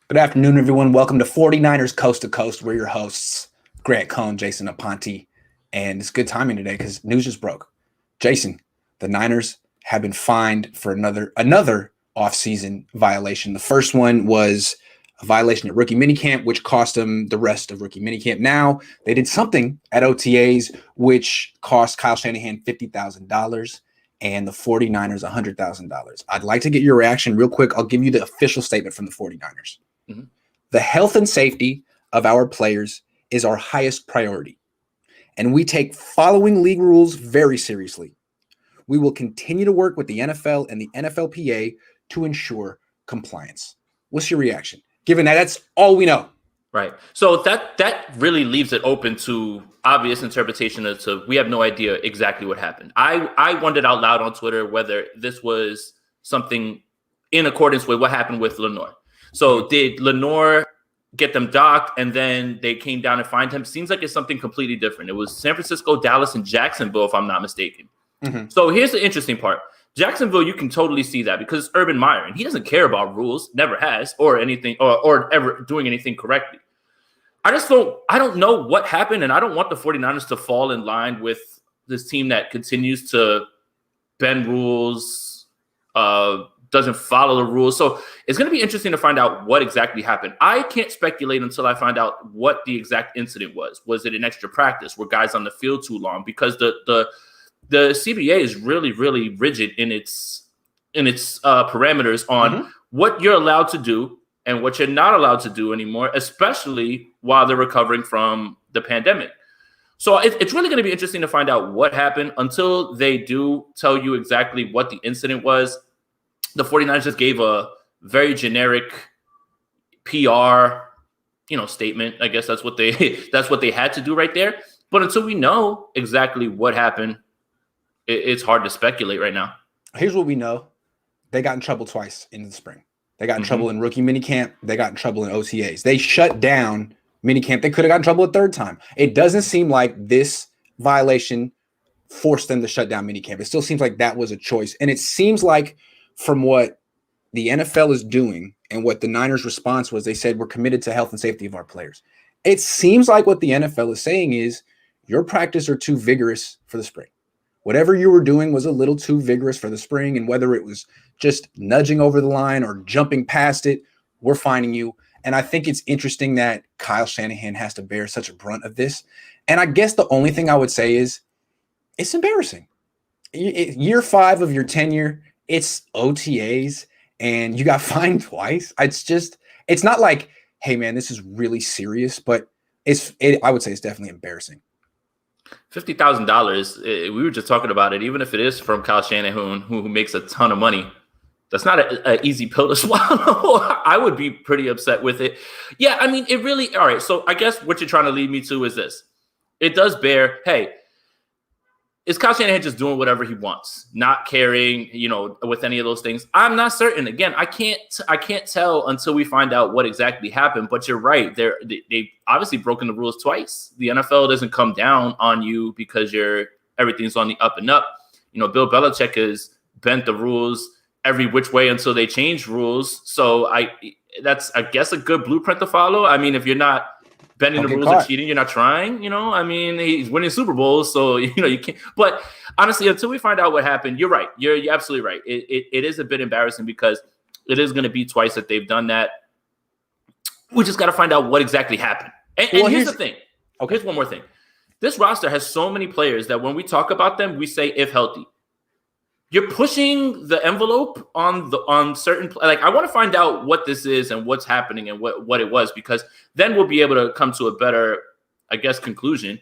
Good afternoon, everyone. Welcome to 49ers Coast to Coast. We're your hosts, Cohn and Jason Aponte. And it's good timing today because news just broke. Jason, the Niners have been fined for another offseason violation. The first one was a violation at rookie minicamp, which cost them the rest of rookie minicamp. Now, they did something at OTAs, which cost Kyle Shanahan $50,000 and the 49ers $100,000. I'd like to get your reaction real quick. I'll give you the official statement from the 49ers. Mm-hmm. The health and safety of our players is our highest priority, and we take following league rules very seriously. We will continue to work with the NFL and the NFLPA to ensure compliance. What's your reaction, given that that's all we know? Right. So that really leaves it open to obvious interpretation as to we have no idea exactly what happened. I wondered out loud on Twitter whether this was something in accordance with what happened with Lenore. So did Lenore get them docked and then they came down and fined him? Seems like it's something completely different. It was San Francisco, Dallas, and Jacksonville, if I'm not mistaken. Mm-hmm. So here's the interesting part. Jacksonville, you can totally see that because it's Urban Meyer, and he doesn't care about rules, never has, or anything, or ever doing anything correctly. I don't know what happened, and I don't want the 49ers to fall in line with this team that continues to bend rules, doesn't follow the rules. So it's going to be interesting to find out what exactly happened. I can't speculate until I find out what the exact incident was. Was it an extra practice? Were guys on the field too long? Because the CBA is really, really rigid in its parameters on what you're allowed to do and what you're not allowed to do anymore, especially while they're recovering from the pandemic. So it's really going to be interesting to find out what happened. Until they do tell you exactly what the incident was, the 49ers just gave a very generic PR, statement. I guess that's what they had to do right there. But until we know exactly what happened, it's hard to speculate right now. Here's what we know. They got in trouble twice in the spring. They got in trouble in rookie minicamp. They got in trouble in OTAs. They shut down minicamp. They could have gotten in trouble a third time. It doesn't seem like this violation forced them to shut down minicamp. It still seems like that was a choice. And it seems like from what the NFL is doing and what the Niners' response was, they said, we're committed to health and safety of our players. It seems like what the NFL is saying is your practice are too vigorous for the spring. Whatever you were doing was a little too vigorous for the spring, and whether it was just nudging over the line or jumping past it, we're fining you. And I think it's interesting that Kyle Shanahan has to bear such a brunt of this. And I guess the only thing I would say is it's embarrassing. Year 5 of your tenure, it's OTAs, and you got fined twice. It's not like, hey, man, this is really serious, but I would say it's definitely embarrassing. $50,000. We were just talking about it. Even if it is from Kyle Shanahan, who makes a ton of money, that's not an easy pill to swallow. I would be pretty upset with it. Yeah, I mean, it really. All right. So I guess what you're trying to lead me to is this. It does bear. Hey, is Kyle Shanahan just doing whatever he wants, not caring, with any of those things? I'm not certain. Again, I can't tell until we find out what exactly happened. But you're right. They've obviously broken the rules twice. The NFL doesn't come down on you because everything's on the up and up. Bill Belichick has bent the rules every which way until they change rules. So that's, I guess, a good blueprint to follow. I mean, if you're not bending the rules and cheating, you're not trying, I mean, he's winning Super Bowls, so, you can't. But honestly, until we find out what happened, you're right. You're absolutely right. It is a bit embarrassing because it is going to be twice that they've done that. We just got to find out what exactly happened. And here's the thing. Okay, here's one more thing. This roster has so many players that when we talk about them, we say if healthy. You're pushing the envelope on certain, like, I want to find out what this is and what's happening and what it was, because then we'll be able to come to a better, I guess, conclusion.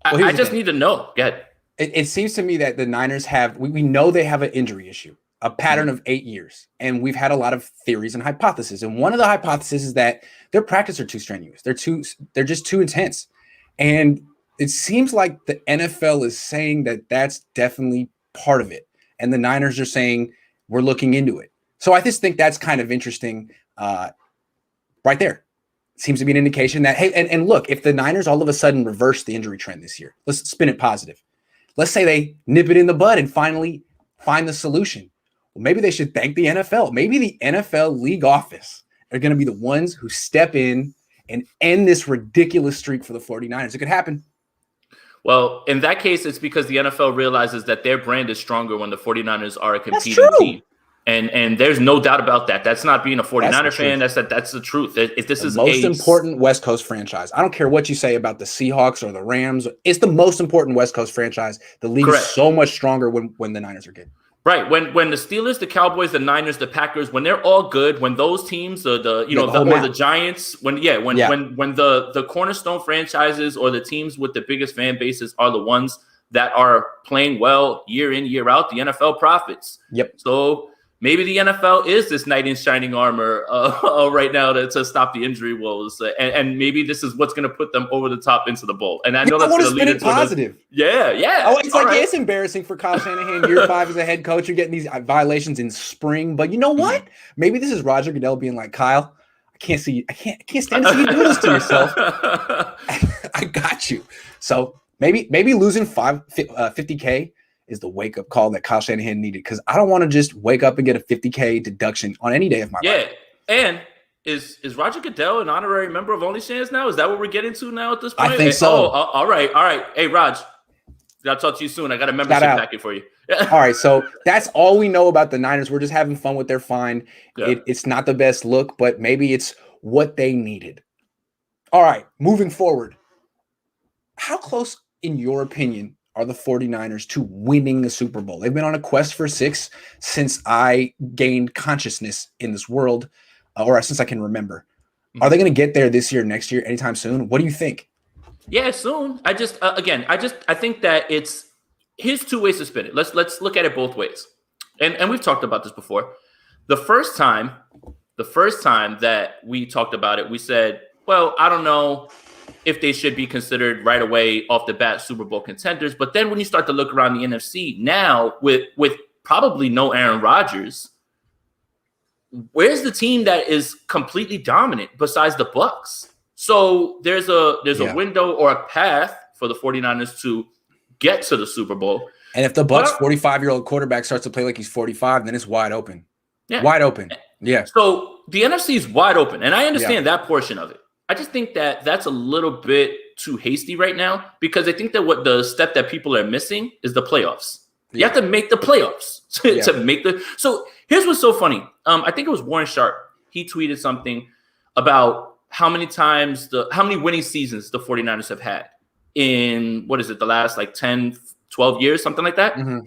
I just need to know. Go ahead. It seems to me that the Niners we know they have an injury issue, a pattern of 8 years. And we've had a lot of theories and hypotheses. And one of the hypotheses is that their practice are too strenuous. They're just too intense. And it seems like the NFL is saying that that's definitely part of it. And the Niners are saying, we're looking into it. So I just think that's kind of interesting right there. Seems to be an indication that, hey, and look, if the Niners all of a sudden reverse the injury trend this year, let's spin it positive. Let's say they nip it in the bud and finally find the solution. Well, maybe they should thank the NFL. Maybe the NFL league office are going to be the ones who step in and end this ridiculous streak for the 49ers. It could happen. Well, in that case, it's because the NFL realizes that their brand is stronger when the 49ers are a competing team. And there's no doubt about that. That's not being a 49er fan. That's the truth. If this is the most important West Coast franchise. I don't care what you say about the Seahawks or the Rams. It's the most important West Coast franchise. The league is so much stronger when the Niners are good. Right. When the Steelers, the Cowboys, the Niners, the Packers, when they're all good, when those teams, the Giants, when the cornerstone franchises or the teams with the biggest fan bases are the ones that are playing well year in, year out, the NFL profits. Yep. So maybe the NFL is this knight in shining armor right now to stop the injury woes, and maybe this is what's going to put them over the top into the bowl. And I know that's going to lead it positive. Yeah. Oh, it's it's embarrassing for Kyle Shanahan. Year 5 as a head coach, you're getting these violations in spring. But you know what? Maybe this is Roger Goodell being like, Kyle, I can't stand to see you do this to yourself. I got you. So maybe losing 50K. Is the wake-up call that Kyle Shanahan needed, because I don't want to just wake up and get a 50K deduction on any day of my life. Yeah, and is Roger Goodell an honorary member of OnlyFans now? Is that what we're getting to now at this point? I think so. All right. Hey, Raj, I'll talk to you soon. I got a membership packet for you. All right, so that's all we know about the Niners. We're just having fun with their find. Yeah. It's not the best look, but maybe it's what they needed. All right, moving forward. How close, in your opinion, are the 49ers to winning the Super Bowl? They've been on a quest for 6 since I gained consciousness in this world, or since I can remember. Are they going to get there this year, next year, anytime soon? What do you think? Yeah, soon. I think that here's 2 ways to spin it. Let's look at it both ways. And we've talked about this before. The first time that we talked about it, we said, well, I don't know if they should be considered right away off the bat Super Bowl contenders. But then when you start to look around the NFC now with probably no Aaron Rodgers, where's the team that is completely dominant besides the Bucs? So there's a window or a path for the 49ers to get to the Super Bowl. And if the Bucs 45-year-old quarterback starts to play like he's 45, then it's wide open. Yeah. Wide open. Yeah. So the NFC is wide open, and I understand that portion of it. I just think that that's a little bit too hasty right now, because I think that what the step that people are missing is the playoffs. You have to make the playoffs to make the. So here's what's so funny. I think it was Warren Sharp. He tweeted something about how many winning seasons the 49ers have had in, the last 10, 12 years, something like that. Mm-hmm.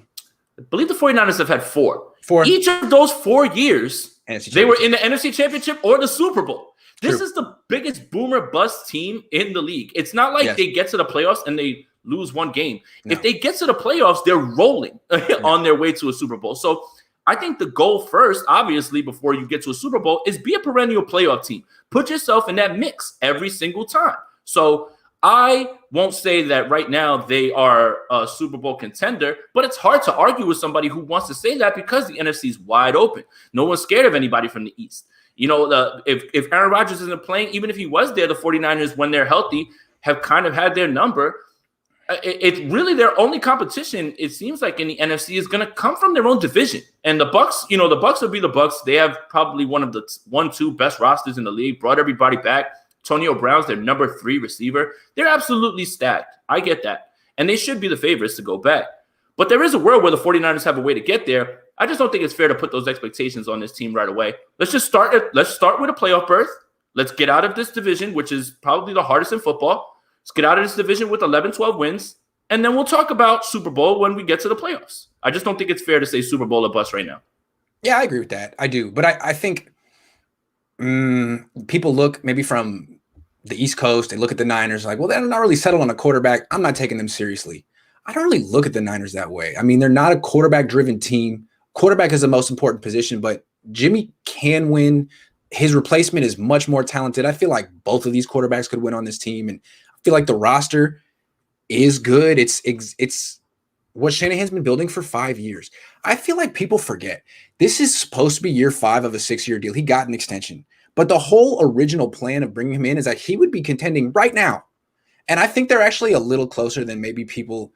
I believe the 49ers have had 4. Each of those 4 years, they were in the NFC Championship or the Super Bowl. This is the biggest boomer bust team in the league. It's not like they get to the playoffs and they lose one game. No. If they get to the playoffs, they're rolling on their way to a Super Bowl. So I think the goal first, obviously, before you get to a Super Bowl, is be a perennial playoff team. Put yourself in that mix every single time. So I won't say that right now they are a Super Bowl contender, but it's hard to argue with somebody who wants to say that, because the NFC is wide open. No one's scared of anybody from the East. If Aaron Rodgers isn't playing, even if he was there, the 49ers, when they're healthy, have kind of had their number. It's really their only competition, it seems like, in the NFC is going to come from their own division. And the Bucs, the Bucs will be the Bucs. They have probably one of the 1-2 best rosters in the league, brought everybody back. Antonio Brown's their number 3 receiver. They're absolutely stacked. I get that. And they should be the favorites to go back. But there is a world where the 49ers have a way to get there. I just don't think it's fair to put those expectations on this team right away. Let's start with a playoff berth. Let's get out of this division, which is probably the hardest in football. Let's get out of this division with 11, 12 wins. And then we'll talk about Super Bowl when we get to the playoffs. I just don't think it's fair to say Super Bowl or bust right now. Yeah, I agree with that. I do. But I think people look maybe from the East Coast, they look at the Niners like, well, they're not really settled on a quarterback. I'm not taking them seriously. I don't really look at the Niners that way. I mean, they're not a quarterback-driven team. Quarterback is the most important position, but Jimmy can win. His replacement is much more talented. I feel like both of these quarterbacks could win on this team, and I feel like the roster is good. It's what Shanahan's been building for 5 years. I feel like people forget this is supposed to be year 5 of a 6-year deal. He got an extension, but the whole original plan of bringing him in is that he would be contending right now, and I think they're actually a little closer than maybe people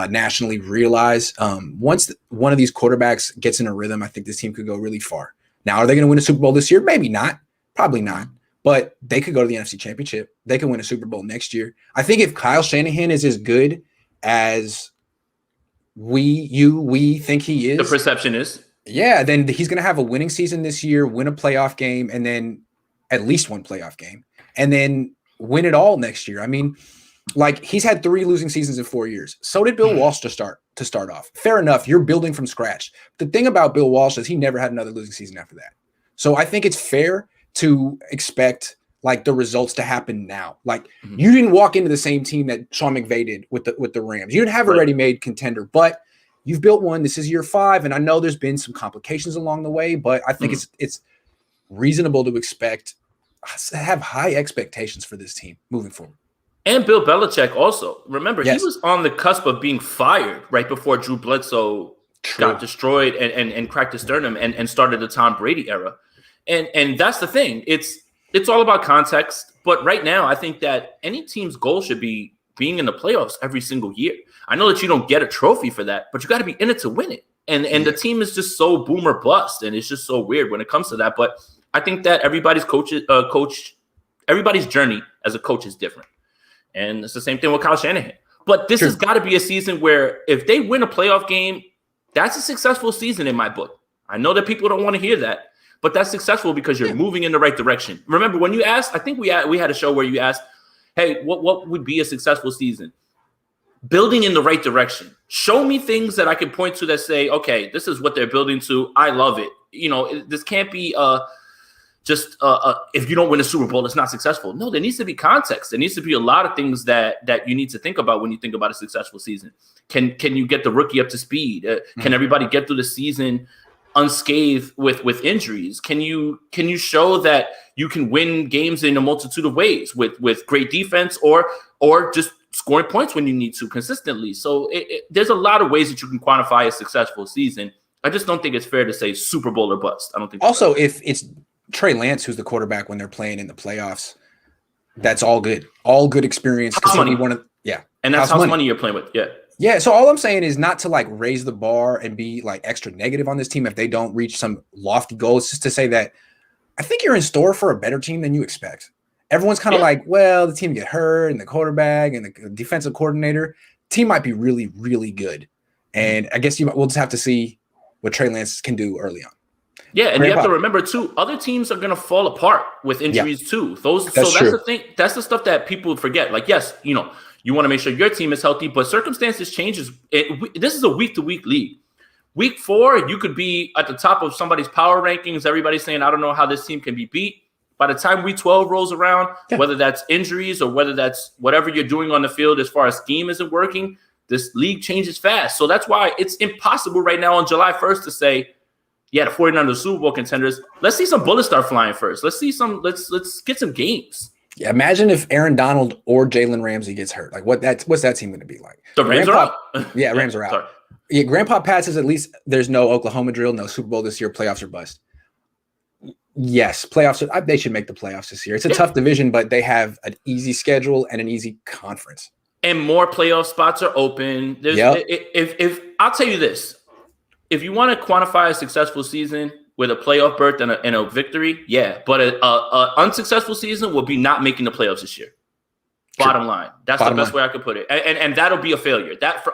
nationally realize. Once one of these quarterbacks gets in a rhythm, I think this team could go really far. Now, are they going to win a Super Bowl this year? Maybe not. Probably not. But they could go to the NFC Championship. They could win a Super Bowl next year. I think if Kyle Shanahan is as good as we think he is, the perception is, yeah, then he's going to have a winning season this year, win a playoff game, and then at least one playoff game, and then win it all next year. I mean, like, he's had 3 losing seasons in 4 years. So did Bill Walsh to start off. Fair enough. You're building from scratch. The thing about Bill Walsh is he never had another losing season after that. So I think it's fair to expect like the results to happen now. Like, you didn't walk into the same team that Sean McVay did with the Rams. You didn't have a ready-made contender, but you've built one. This is year 5, and I know there's been some complications along the way, but I think it's reasonable to have high expectations for this team moving forward. And Bill Belichick also. Remember, he was on the cusp of being fired right before Drew Bledsoe got destroyed and cracked his sternum and started the Tom Brady era. And that's the thing. It's all about context. But right now, I think that any team's goal should be being in the playoffs every single year. I know that you don't get a trophy for that, but you got to be in it to win it. And the team is just so boom or bust, and it's just so weird when it comes to that. But I think that everybody's journey as a coach is different. And it's the same thing with Kyle Shanahan. But this has got to be a season where if they win a playoff game, that's a successful season in my book. I know that people don't want to hear that, but that's successful because you're moving in the right direction. Remember, when you asked, I think we had a show where you asked, hey, what would be a successful season? Building in the right direction. Show me things that I can point to that say, okay, this is what they're building to. I love it. You know, this can't be just if you don't win a Super Bowl, it's not successful. No, there needs to be context. There needs to be a lot of things that you need to think about when you think about a successful season. Can you get the rookie up to speed? Can everybody get through the season unscathed with injuries? Can you show that you can win games in a multitude of ways with great defense or just scoring points when you need to consistently? So there's a lot of ways that you can quantify a successful season. I just don't think it's fair to say Super Bowl or bust. I don't think. Also, if it's Trey Lance who's the quarterback when they're playing in the playoffs, that's all good. All good experience. And that's house money you're playing with. Yeah. Yeah, so all I'm saying is not to like raise the bar and be like extra negative on this team if they don't reach some lofty goals, just to say that I think you're in store for a better team than you expect. Everyone's kind of like, well, the team get hurt and the quarterback and the defensive coordinator. Team might be really, really good. And I guess we'll just have to see what Trey Lance can do early on. Yeah, and you have to remember too, other teams are going to fall apart with injuries too. That's the thing. That's the stuff that people forget. Like, yes, you want to make sure your team is healthy, but circumstances changes. This is a week-to-week league. Week 4, you could be at the top of somebody's power rankings. Everybody's saying, I don't know how this team can be beat. By the time week 12 rolls around, whether that's injuries or whether that's whatever you're doing on the field as far as scheme isn't working, this league changes fast. So that's why it's impossible right now on July 1st to say, yeah, the 49ers Super Bowl contenders. Let's see some bullets start flying first. Let's get some games. Yeah, imagine if Aaron Donald or Jalen Ramsey gets hurt. Like, what's that team going to be like? The Rams are out. Yeah, Rams are out. Sorry. Yeah, Grandpa Pat says at least there's no Oklahoma drill, no Super Bowl this year. Playoffs are bust. Yes, playoffs. They should make the playoffs this year. It's a tough division, but they have an easy schedule and an easy conference. And more playoff spots are open. If I'll tell you this, if you want to quantify a successful season with a playoff berth and a victory, but a unsuccessful season will be not making the playoffs this year. Bottom line, that's the best way I could put it, and that'll be a failure. That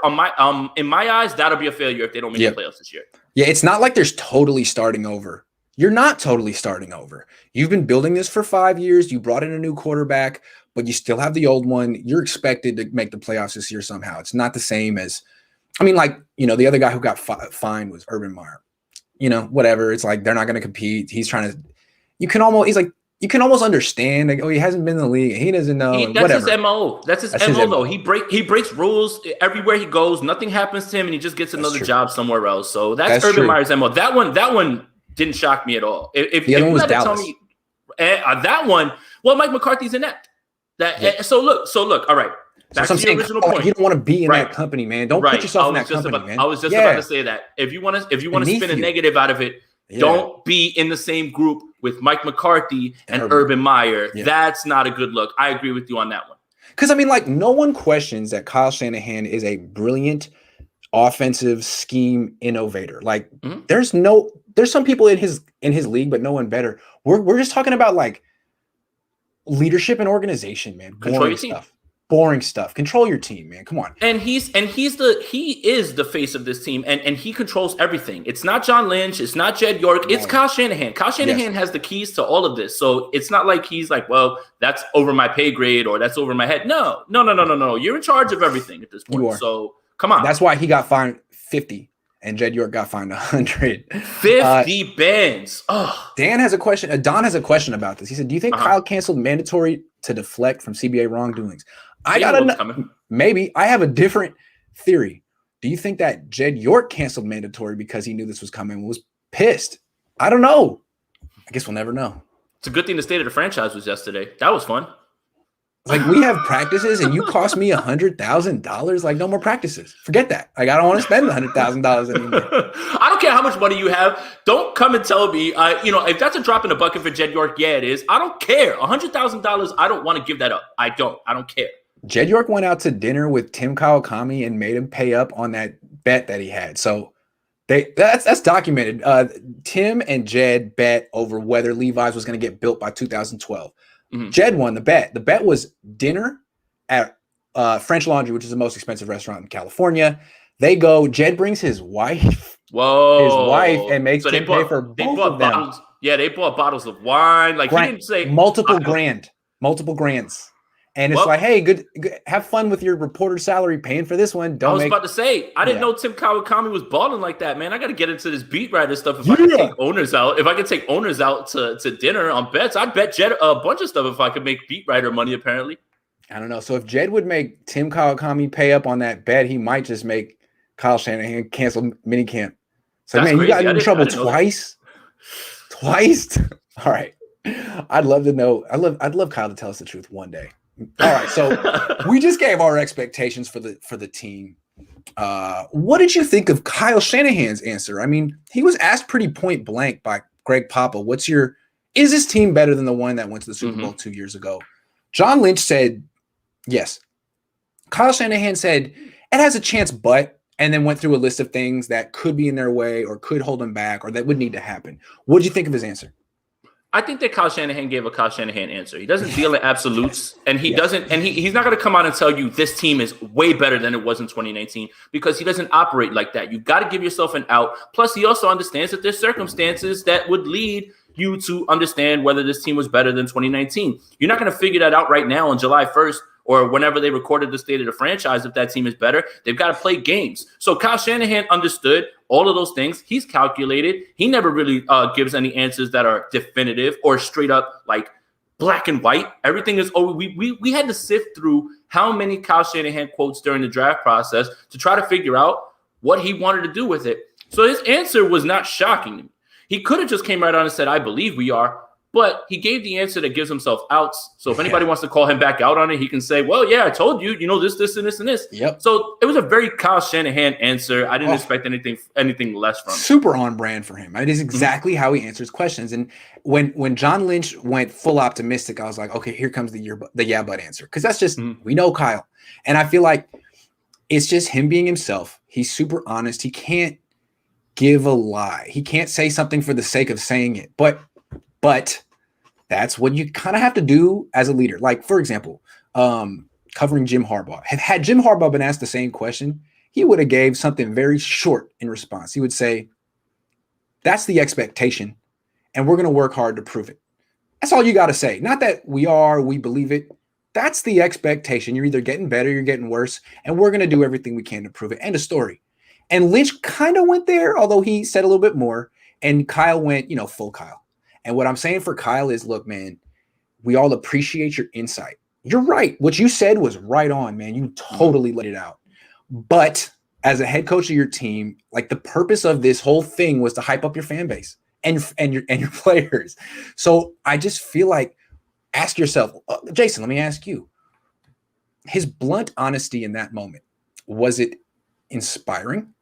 in my eyes, that'll be a failure if they don't make the playoffs this year. Yeah, it's not like there's totally starting over. You're not totally starting over. You've been building this for 5 years. You brought in a new quarterback, but you still have the old one. You're expected to make the playoffs this year somehow. It's not the same as, the other guy who got fined was Urban Meyer. Whatever. It's like they're not going to compete. He's trying to. You can almost understand. Like, he hasn't been in the league. He doesn't know. That's his MO. That's his MO, though. He breaks rules everywhere he goes. Nothing happens to him, and he just gets another job somewhere else. So that's Urban Meyer's MO. That one didn't shock me at all. If the other one was Dallas. Tell me, that one, well, Mike McCarthy's inept. So look. All right. Back to the original point. You don't want to be in that company, man. Don't put yourself in that company, man. I was just about to say that. If you want to spin a negative out of it, don't be in the same group with Mike McCarthy and Urban Meyer. Yeah. That's not a good look. I agree with you on that one. Because no one questions that Kyle Shanahan is a brilliant offensive scheme innovator. Like, there's no there's some people in his league, but no one better. We're just talking about like leadership and organization, man. Control your team. Boring stuff. Control your team, man. Come on. And he is the face of this team, and he controls everything. It's not John Lynch, it's not Jed York, it's Kyle Shanahan. Kyle Shanahan has the keys to all of this. So it's not like he's like, well, that's over my pay grade or that's over my head. No. You're in charge of everything at this point. You are. So come on. That's why he got fined 50 and Jed York got fined 100. 50 bands. Oh. Don has a question about this. He said, do you think Kyle canceled mandatory to deflect from CBA wrongdoings? Maybe. I have a different theory. Do you think that Jed York canceled mandatory because he knew this was coming and was pissed? I don't know. I guess we'll never know. It's a good thing the state of the franchise was yesterday. That was fun. Like, we have practices and you cost me $100,000. Like, no more practices. Forget that. Like, I don't want to spend $100,000 anymore. I don't care how much money you have. Don't come and tell me, if that's a drop in the bucket for Jed York, yeah, it is. I don't care. $100,000, I don't want to give that up. I don't care. Jed York went out to dinner with Tim Kawakami and made him pay up on that bet that he had. So that's documented. Tim and Jed bet over whether Levi's was going to get built by 2012. Mm-hmm. Jed won the bet. The bet was dinner at French Laundry, which is the most expensive restaurant in California. They go. Jed brings his wife. Whoa! And makes him pay for both of them. Bottles, they bought bottles of wine. Like, he didn't say multiple grands. And it's like, hey, good, have fun with your reporter salary paying for this one. I was about to say, I didn't know Tim Kawakami was balling like that, man. I got to get into this beat writer stuff. If I could take owners out, to dinner on bets, I'd bet Jed a bunch of stuff if I could make beat writer money, apparently. I don't know. So if Jed would make Tim Kawakami pay up on that bet, he might just make Kyle Shanahan cancel minicamp. So, man, you got in trouble twice. Twice? All right. I'd love to know. I'd love Kyle to tell us the truth one day. All right, so we just gave our expectations for the team. What did you think of Kyle Shanahan's answer? I mean, he was asked pretty point blank by Greg Papa. Is this team better than the one that went to the Super Bowl 2 years ago? John Lynch said yes. Kyle Shanahan said it has a chance, and then went through a list of things that could be in their way or could hold them back or that would need to happen. What did you think of his answer? I think that Kyle Shanahan gave a Kyle Shanahan answer. He doesn't deal in absolutes, and he's not going to come out and tell you this team is way better than it was in 2019 because he doesn't operate like that. You've got to give yourself an out. Plus, he also understands that there's circumstances that would lead you to understand whether this team was better than 2019. You're not going to figure that out right now on July 1st or whenever they recorded the state of the franchise. If that team is better, they've got to play games. So Kyle Shanahan understood all of those things. He's calculated. He never really gives any answers that are definitive or straight up like black and white. Everything is we had to sift through how many Kyle Shanahan quotes during the draft process to try to figure out what he wanted to do with it. So his answer was not shocking to me. He could have just came right on and said, I believe we are. But he gave the answer that gives himself outs. So if anybody wants to call him back out on it, he can say, well, yeah, I told you, this, and this, and this. Yep. So it was a very Kyle Shanahan answer. I didn't expect anything less from him. Super on brand for him. It is exactly how he answers questions. And when John Lynch went full optimistic, I was like, okay, here comes the yeah, but answer. Because that's just, we know Kyle. And I feel like it's just him being himself. He's super honest. He can't give a lie. He can't say something for the sake of saying it. But that's what you kind of have to do as a leader. Like, for example, covering Jim Harbaugh. Had Jim Harbaugh been asked the same question, he would have gave something very short in response. He would say, that's the expectation, and we're going to work hard to prove it. That's all you got to say. Not that we believe it. That's the expectation. You're either getting better, you're getting worse, and we're going to do everything we can to prove it. End of story. And Lynch kind of went there, although he said a little bit more, and Kyle went, full Kyle. And what I'm saying for Kyle is, look, man, we all appreciate your insight. You're right. What you said was right on, man. You totally let it out. But as a head coach of your team, like, the purpose of this whole thing was to hype up your fan base and your players. So I just feel like, ask yourself, Jason, let me ask you, his blunt honesty in that moment, was it inspiring?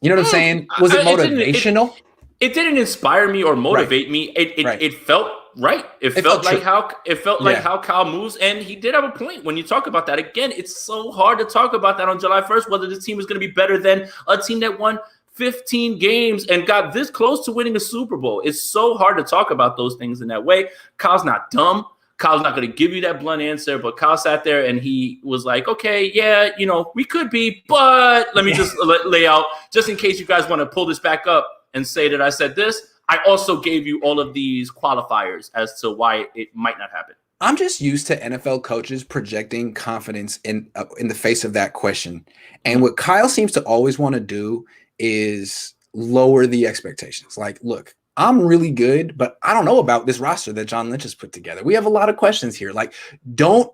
You know what I'm saying? Was it motivational? It didn't inspire me or motivate me. It felt right. It felt like how Kyle moves, and he did have a point when you talk about that. Again, it's so hard to talk about that on July 1st, whether this team is going to be better than a team that won 15 games and got this close to winning a Super Bowl. It's so hard to talk about those things in that way. Kyle's not dumb. Kyle's not going to give you that blunt answer, but Kyle sat there and he was like, okay, yeah, we could be, but let me just lay out, just in case you guys want to pull this back up and say that I said this. I also gave you all of these qualifiers as to why it might not happen. I'm just used to NFL coaches projecting confidence in the face of that question. And what Kyle seems to always want to do is lower the expectations. Like, look, I'm really good, but I don't know about this roster that John Lynch has put together. We have a lot of questions here. Like, don't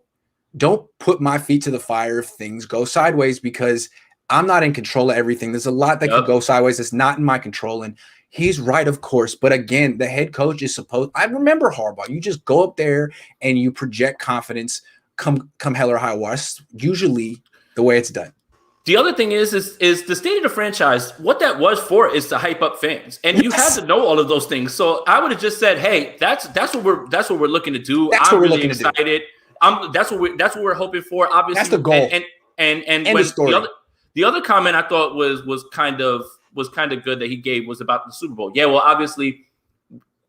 put my feet to the fire if things go sideways, because I'm not in control of everything. There's a lot that could go sideways that's not in my control. And he's right, of course. But again, the head coach is supposed – I remember Harbaugh. You just go up there and you project confidence come hell or high water. That's usually the way it's done. The other thing is the state of the franchise, what that was for is to hype up fans. And you had to know all of those things. So I would have just said, hey, that's what we're looking to do. I'm really excited. That's what we're hoping for. Obviously, that's the goal. And when the other comment I thought was kind of good that he gave was about the Super Bowl. Yeah, well, obviously,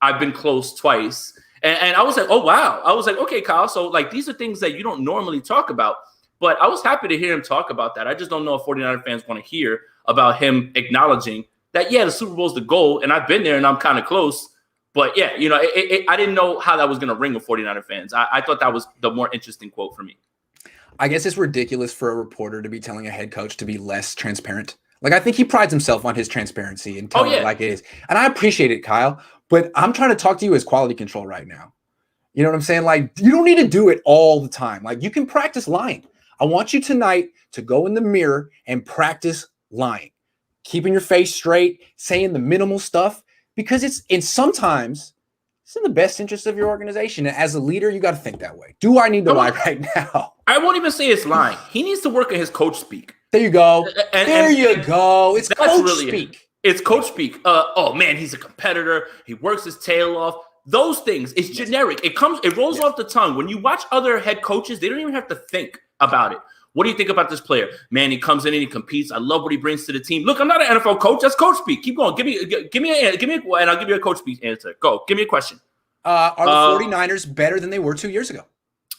I've been close twice. And I was like, oh, wow. I was like, okay, Kyle. So, like, these are things that you don't normally talk about. But I was happy to hear him talk about that. I just don't know if 49er fans want to hear about him acknowledging that, yeah, the Super Bowl is the goal, and I've been there, and I'm kind of close. But, yeah, I didn't know how that was going to ring with 49er fans. I thought that was the more interesting quote for me. I guess it's ridiculous for a reporter to be telling a head coach to be less transparent. Like, I think he prides himself on his transparency and telling it like it is. And I appreciate it, Kyle. But I'm trying to talk to you as quality control right now. You know what I'm saying? Like, you don't need to do it all the time. Like, you can practice lying. I want you tonight to go in the mirror and practice lying, keeping your face straight, saying the minimal stuff, because sometimes it's in the best interest of your organization. And as a leader, you got to think that way. Do I need to lie right now? I won't even say it's lying. He needs to work on his coach speak. There you go. There you go. It's coach speak. It's coach speak. Oh man, he's a competitor. He works his tail off. Those things. It's generic. It rolls off the tongue. When you watch other head coaches, they don't even have to think about it. What do you think about this player? Man, he comes in and he competes. I love what he brings to the team. Look, I'm not an NFL coach. That's coach speak. Keep going. Give me, and I'll give you a coach speak answer. Go. Give me a question. Are the 49ers better than they were 2 years ago?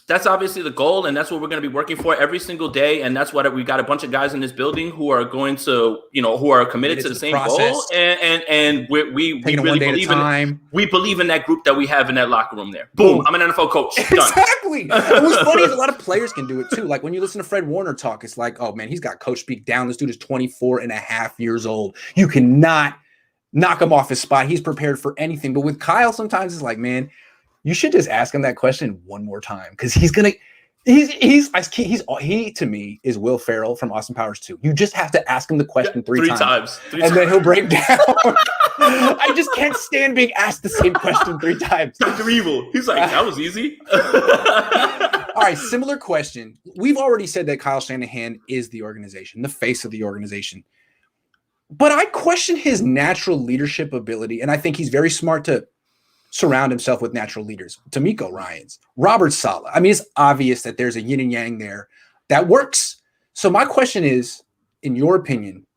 That's obviously the goal, and that's what we're going to be working for every single day. And that's what we got a bunch of guys in this building who are going to, who are committed to the same goal. And we really believe in that group that we have in that locker room there. Boom. I'm an NFL coach. Done. Exactly. And what's funny is a lot of players can do it too. Like when you listen to Fred Warner talk, it's like, oh man, he's got coach speak down. This dude is 24 and a half years old. You cannot knock him off his spot. He's prepared for anything. But with Kyle, sometimes it's like, man, you should just ask him that question one more time, because he to me is Will Ferrell from Austin Powers 2. You just have to ask him the question three times. And then he'll break down. I just can't stand being asked the same question 3 times. Dr. Evil. He's like, that was easy. All right, similar question. We've already said that Kyle Shanahan is the organization, the face of the organization. But I question his natural leadership ability, and I think he's very smart to surround himself with natural leaders. D'Amico Ryans, Robert Saleh. I mean, it's obvious that there's a yin and yang there that works. So my question is, in your opinion,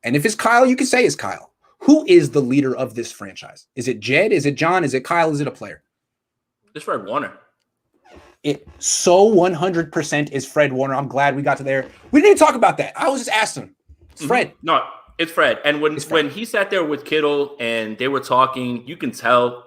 and if it's Kyle, you can say it's Kyle, who is the leader of this franchise? Is it Jed? Is it John? Is it Kyle? Is it a player? It's Fred Warner. It so 100% is Fred Warner. I'm glad we got to there. We didn't even talk about that. I was just asking. It's Fred. No, it's Fred. And when he sat there with Kittle and they were talking, you can tell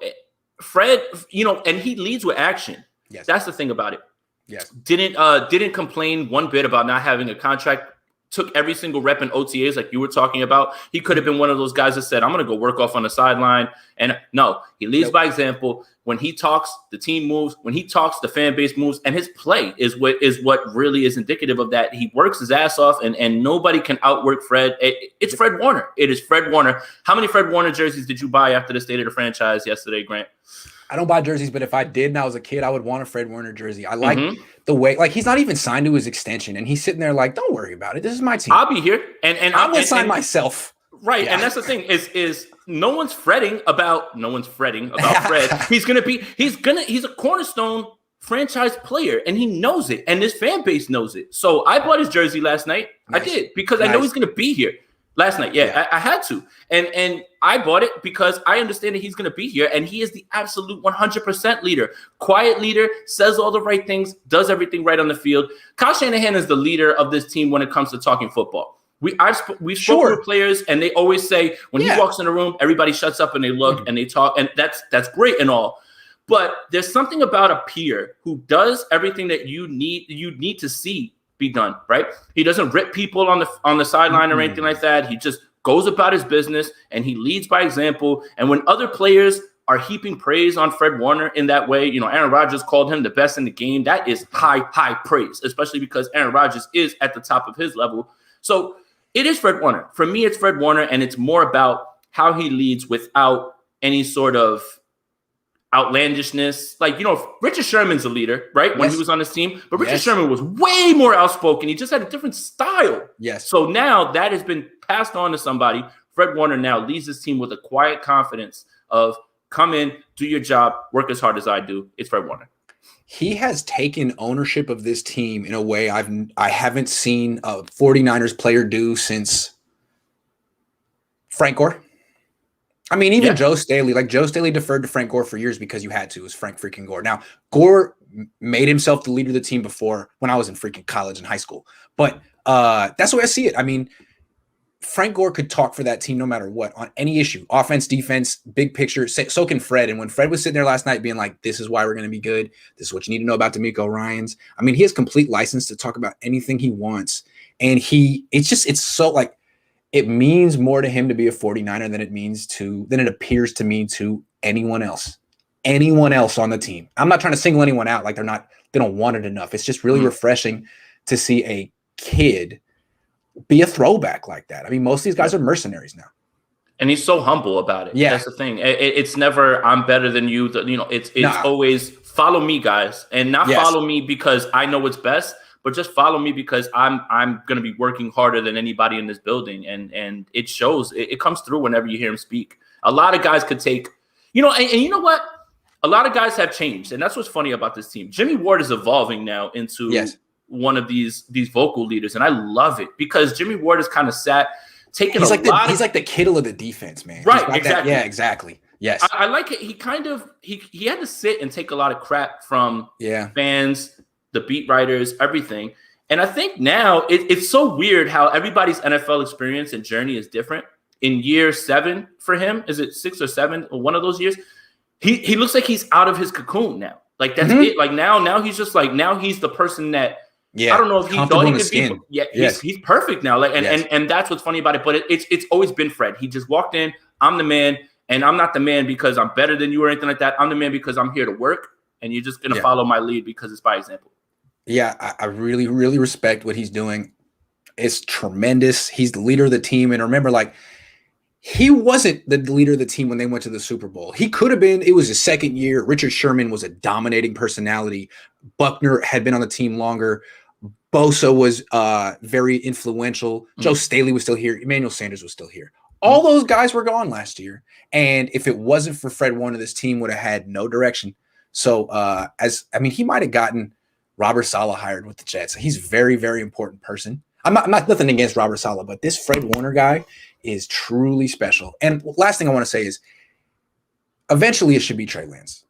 Fred, and he leads with action. Yes. That's the thing about it. Yes. Didn't complain one bit about not having a contract. Took every single rep in OTAs like you were talking about. He could have been one of those guys that said, I'm going to go work off on the sideline. And no, he leads by example. When he talks, the team moves. When he talks, the fan base moves. And his play is what really is indicative of that. He works his ass off, and nobody can outwork Fred. It's Fred Warner. It is Fred Warner. How many Fred Warner jerseys did you buy after the state of the franchise yesterday, Grant? I don't buy jerseys, but if I did and I was a kid, I would want a Fred Warner jersey. I like the way, like, he's not even signed to his extension, and he's sitting there like, don't worry about it. This is my team. I'll be here. And I'm going to sign myself. Right. Yeah. And that's the thing is no one's fretting about Fred. He's a cornerstone franchise player, and he knows it, and his fan base knows it. So I bought his jersey last night. Nice. I did, because I know he's going to be here. Last night, I had to. And I bought it because I understand that he's going to be here, and he is the absolute 100% leader. Quiet leader, says all the right things, does everything right on the field. Kyle Shanahan is the leader of this team when it comes to talking football. We've spoken with players, and they always say when he walks in the room, everybody shuts up and they look and they talk, and that's great and all. But there's something about a peer who does everything that you need to see be done, right? He doesn't rip people on the sideline or anything like that. He just goes about his business and he leads by example. And when other players are heaping praise on Fred Warner in that way, Aaron Rodgers called him the best in the game. That is high praise, especially because Aaron Rodgers is at the top of his level. So it is Fred Warner. For me, it's Fred Warner, and it's more about how he leads without any sort of outlandishness. Like, Richard Sherman's a leader, right? When he was on his team. But Richard Sherman was way more outspoken. He just had a different style. Yes. So now that has been passed on to somebody. Fred Warner now leads his team with a quiet confidence of come in, do your job, work as hard as I do. It's Fred Warner. He has taken ownership of this team in a way I haven't seen a 49ers player do since Frank Gore. I mean, even Joe Staley. Like, Joe Staley deferred to Frank Gore for years because you had to. It was Frank freaking Gore. Now, Gore made himself the leader of the team before when I was in freaking college and high school. But that's the way I see it. I mean, Frank Gore could talk for that team no matter what on any issue, offense, defense, big picture. So can Fred. And when Fred was sitting there last night being like, this is why we're going to be good. This is what you need to know about DeMeco Ryans. I mean, he has complete license to talk about anything he wants. And it's so like, it means more to him to be a 49er than it appears to mean to anyone else on the team. I'm not trying to single anyone out. Like they don't want it enough. It's just really refreshing to see a kid be a throwback like that. I mean, most of these guys are mercenaries now. And he's so humble about it. Yeah. That's the thing. It's never, I'm better than you. It's always follow me, guys. And not follow me because I know what's best, but just follow me because I'm going to be working harder than anybody in this building. And it shows. It comes through whenever you hear him speak. A lot of guys could take, and you know what? A lot of guys have changed. And that's what's funny about this team. Jimmy Ward is evolving now into one of these vocal leaders. And I love it because Jimmy Ward has kind of taking he's like the Kittle of the defense, man. Right, exactly. Yeah, exactly. Yes. I like it. He kind of he had to sit and take a lot of crap from fans, the beat writers, everything. And I think now it's so weird how everybody's NFL experience and journey is different. In year 7 for him, is it 6 or 7 or one of those years? He looks like he's out of his cocoon now. Like that's it. Like now he's just like now he's the person that I don't know if he thought he could be. Yeah, he's perfect now. Like and that's what's funny about it. But it's always been Fred. He just walked in. I'm the man, and I'm not the man because I'm better than you or anything like that. I'm the man because I'm here to work, and you're just gonna follow my lead because it's by example. Yeah, I really, really respect what he's doing. It's tremendous. He's the leader of the team, and remember, like he wasn't the leader of the team when they went to the Super Bowl. He could have been. It was his second year. Richard Sherman was a dominating personality. Buckner had been on the team longer. Bosa was very influential. Joe Staley was still here. Emmanuel Sanders was still here. All those guys were gone last year. And if it wasn't for Fred Warner, this team would have had no direction. So he might have gotten Robert Saleh hired with the Jets. He's a very, very important person. I'm not nothing against Robert Saleh, but this Fred Warner guy is truly special. And last thing I want to say is eventually it should be Trey Lance.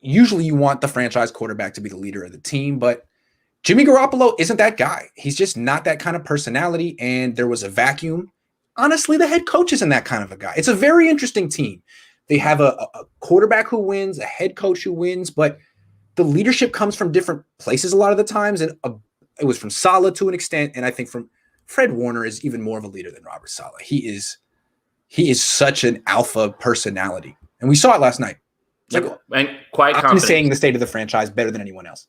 Usually you want the franchise quarterback to be the leader of the team, but Jimmy Garoppolo isn't that guy. He's just not that kind of personality, and there was a vacuum. Honestly, the head coach isn't that kind of a guy. It's a very interesting team. They have a quarterback who wins, a head coach who wins, but the leadership comes from different places a lot of the times, and it was from Saleh to an extent, and I think from Fred Warner is even more of a leader than Robert Saleh. He is such an alpha personality, and we saw it last night. And quiet confidence. I'm saying the state of the franchise better than anyone else.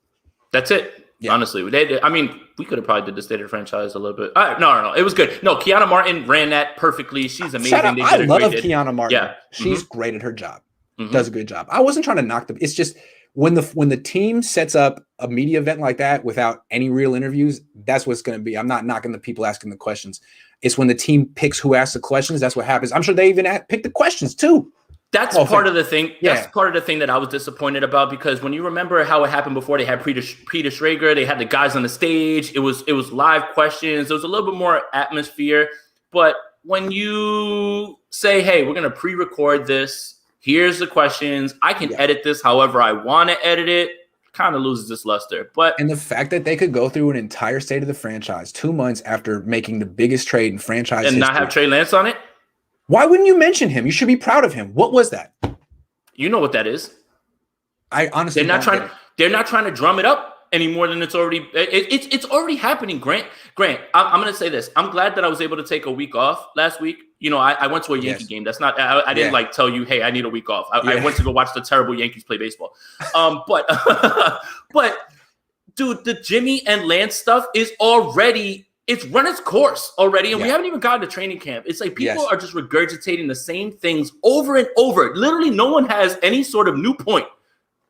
That's it. Yeah. Honestly, we could have probably did the state of the franchise a little bit. No. It was good. No, Kiana Martin ran that perfectly. She's amazing. I love Kiana Martin. Yeah. She's great at her job. Does a good job. I wasn't trying to knock them. It's just when the team sets up a media event like that without any real interviews, that's what it's going to be. I'm not knocking the people asking the questions. It's when the team picks who asks the questions. That's what happens. I'm sure they even pick the questions too. That's part of the thing. That's part of the thing that I was disappointed about because when you remember how it happened before, they had Peter Schrager, they had the guys on the stage. It was live questions. There was a little bit more atmosphere, but when you say, hey, we're going to pre-record this, here's the questions, I can edit this however I want to edit it, kind of loses its luster. And the fact that they could go through an entire state of the franchise 2 months after making the biggest trade in franchise and history, not have Trey Lance on it? Why wouldn't you mention him? You should be proud of him. What was that? You know what that is. I honestly they're not trying to drum it up any more than it's already already happening. Grant, I'm going to say this. I'm glad that I was able to take a week off last week. You know, I went to a Yankee game. That's not, I didn't like tell you, hey, I need a week off. I went to go watch the terrible Yankees play baseball. But dude, the Jimmy and Lance stuff is already, it's run its course already. And we haven't even gotten to training camp. It's like people are just regurgitating the same things over and over. Literally, no one has any sort of new point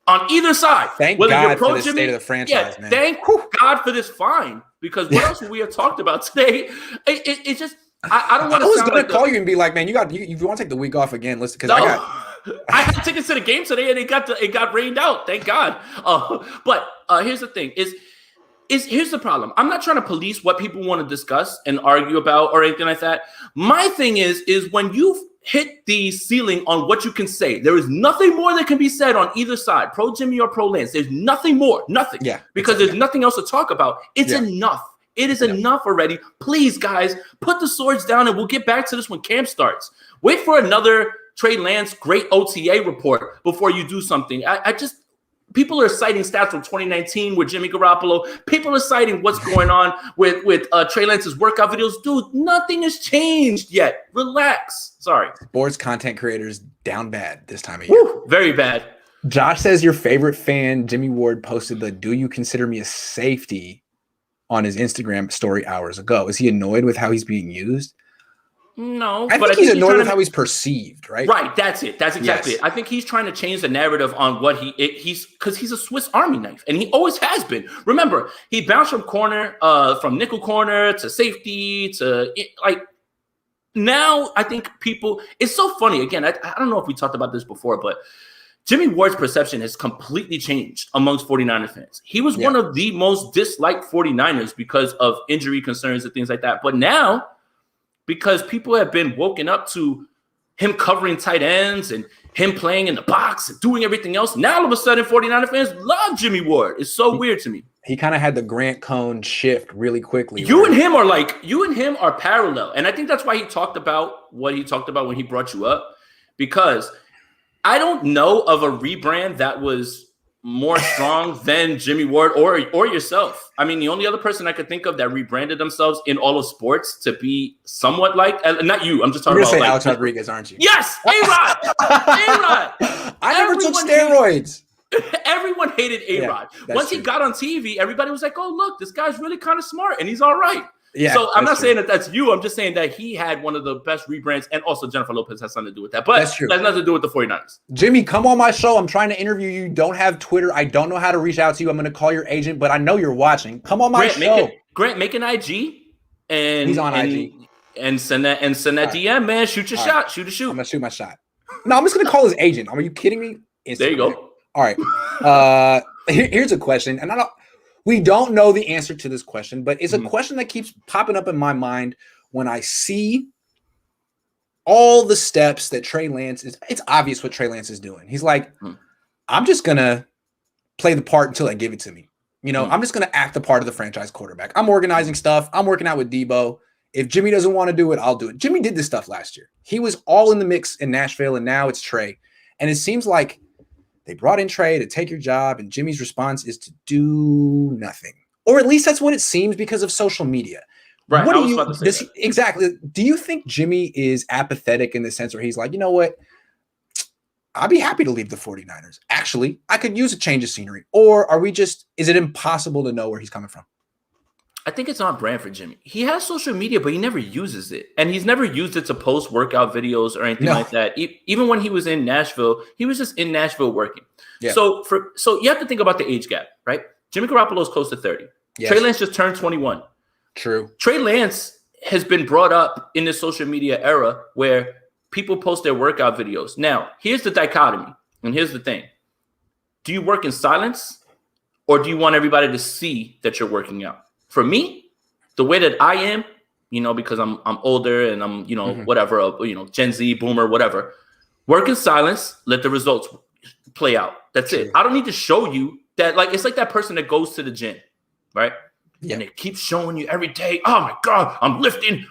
on either side. Thank God for the state of the franchise, man. Thank God for this fine. Because what else we have talked about today? It's just, I don't want to. I was going to call you and be like, man, you want to take the week off again? Listen, because I had tickets to the game today, and it got rained out. Thank God. But here's the thing: here's the problem. I'm not trying to police what people want to discuss and argue about or anything like that. My thing is when you've hit the ceiling on what you can say, there is nothing more that can be said on either side, pro Jimmy or pro Lance. There's nothing more, nothing. Yeah, because there's nothing else to talk about. It's enough. It is enough already. Please, guys, put the swords down, and we'll get back to this when camp starts. Wait for another Trey Lance great OTA report before you do something. People are citing stats from 2019 with Jimmy Garoppolo. People are citing what's going on with Trey Lance's workout videos. Dude, nothing has changed yet. Relax. Sorry. Sports content creators down bad this time of year. Woo, very bad. Josh says your favorite fan, Jimmy Ward, posted the "Do you consider me a safety?" on his Instagram story hours ago. Is he annoyed with how he's being used? No, I think he's annoyed with how he's perceived, right? Right, that's it. That's exactly it. I think he's trying to change the narrative on what he's because he's a Swiss Army knife, and he always has been. Remember, he bounced from nickel corner to safety to like. Now I think people. It's so funny. Again, I don't know if we talked about this before, but Jimmy Ward's perception has completely changed amongst 49ers fans. He was one of the most disliked 49ers because of injury concerns and things like that. But now, because people have been woken up to him covering tight ends and him playing in the box and doing everything else, now all of a sudden 49er fans love Jimmy Ward. It's so weird to me. He kind of had the Grant Cohn shift really quickly. You and him are parallel. And I think that's why he talked about what he talked about when he brought you up, because I don't know of a rebrand that was more strong than Jimmy Ward or yourself. I mean, the only other person I could think of that rebranded themselves in all of sports to be somewhat like, not you, I'm just talking about Alex Rodriguez, aren't you? Yes, A-Rod. A-Rod. I never took steroids. Everyone hated A-Rod. Once he got on TV, everybody was like, oh, look, this guy's really kind of smart and he's all right. Yeah, so I'm not saying that that's you. I'm just saying that he had one of the best rebrands, and also Jennifer Lopez has something to do with that. But that's true. That has nothing to do with the 49ers. Jimmy, come on my show. I'm trying to interview you. Don't have Twitter. I don't know how to reach out to you. I'm going to call your agent, but I know you're watching. Come on my show. Grant, make an IG, and he's on IG, and send that DM, man. Shoot your shot. Shoot a shoot. I'm gonna shoot my shot. No, I'm just going to call his agent. Are you kidding me? There you go. All right. Here's a question, and we don't know the answer to this question, but it's a question that keeps popping up in my mind when I see all the steps that Trey Lance is. It's obvious what Trey Lance is doing. He's like, I'm just going to play the part until they give it to me. You know, I'm just going to act the part of the franchise quarterback. I'm organizing stuff. I'm working out with Debo. If Jimmy doesn't want to do it, I'll do it. Jimmy did this stuff last year. He was all in the mix in Nashville, and now it's Trey. And it seems like they brought in Trey to take your job, and Jimmy's response is to do nothing. Or at least that's what it seems because of social media. Right. What do you exactly? Do you think Jimmy is apathetic in the sense where he's like, you know what? I'd be happy to leave the 49ers. Actually, I could use a change of scenery. Or is it impossible to know where he's coming from? I think it's on brand for Jimmy. He has social media, but he never uses it. And he's never used it to post workout videos or anything like that. Even when he was in Nashville, he was just in Nashville working. Yeah. So you have to think about the age gap, right? Jimmy Garoppolo is close to 30. Yes. Trey Lance just turned 21. True. Trey Lance has been brought up in this social media era where people post their workout videos. Now, here's the dichotomy, and here's the thing. Do you work in silence, or do you want everybody to see that you're working out? For me, the way that I am, because I'm older and I'm, whatever, Gen Z, boomer, whatever. Work in silence, let the results play out. That's it. I don't need to show you that. Like, it's like that person that goes to the gym, right? Yeah. And it keeps showing you every day, oh my God, I'm lifting.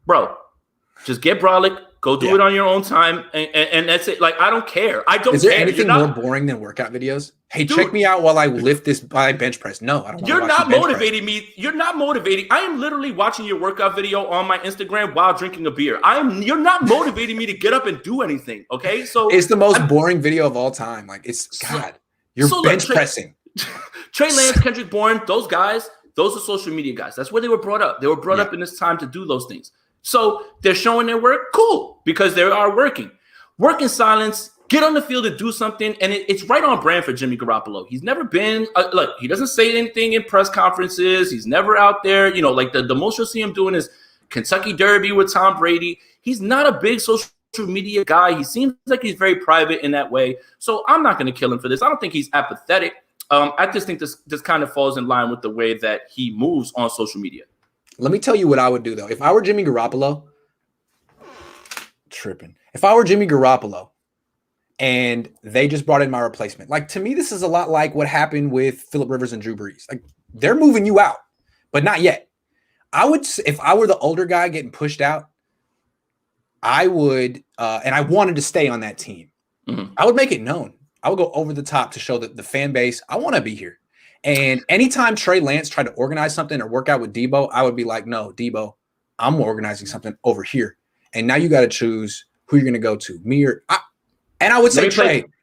Bro, just get brolic, go do it on your own time, and that's it. Like, I don't care. I don't care. Is there anything more boring than workout videos? Hey, dude, check me out while I lift this by bench press. No, I don't want to watch You're not motivating me. You're not motivating. I am literally watching your workout video on my Instagram while drinking a beer. You're not motivating me to get up and do anything, okay? So it's the most boring video of all time. Like, you're bench pressing. Trey Lance, Kendrick Bourne, those guys, those are social media guys. That's where they were brought up. They were brought up in this time to do those things. So they're showing their work, cool, because they are working. Work in silence, get on the field and do something, and it's right on brand for Jimmy Garoppolo. He's never been, look, he doesn't say anything in press conferences. He's never out there. Like the most you'll see him doing is Kentucky Derby with Tom Brady. He's not a big social media guy. He seems like he's very private in that way. So I'm not going to kill him for this. I don't think he's apathetic. I just think this kind of falls in line with the way that he moves on social media. Let me tell you what I would do, though. If I were Jimmy Garoppolo, If I were Jimmy Garoppolo and they just brought in my replacement, like, to me, this is a lot like what happened with Phillip Rivers and Drew Brees. Like, they're moving you out, but not yet. If I were the older guy getting pushed out, I would, and I wanted to stay on that team, I would make it known. I would go over the top to show that the fan base, I want to be here. And anytime Trey Lance tried to organize something or work out with Debo, I would be like, no, Debo, I'm organizing something over here. And now you got to choose who you're going to go to, me or and I would say,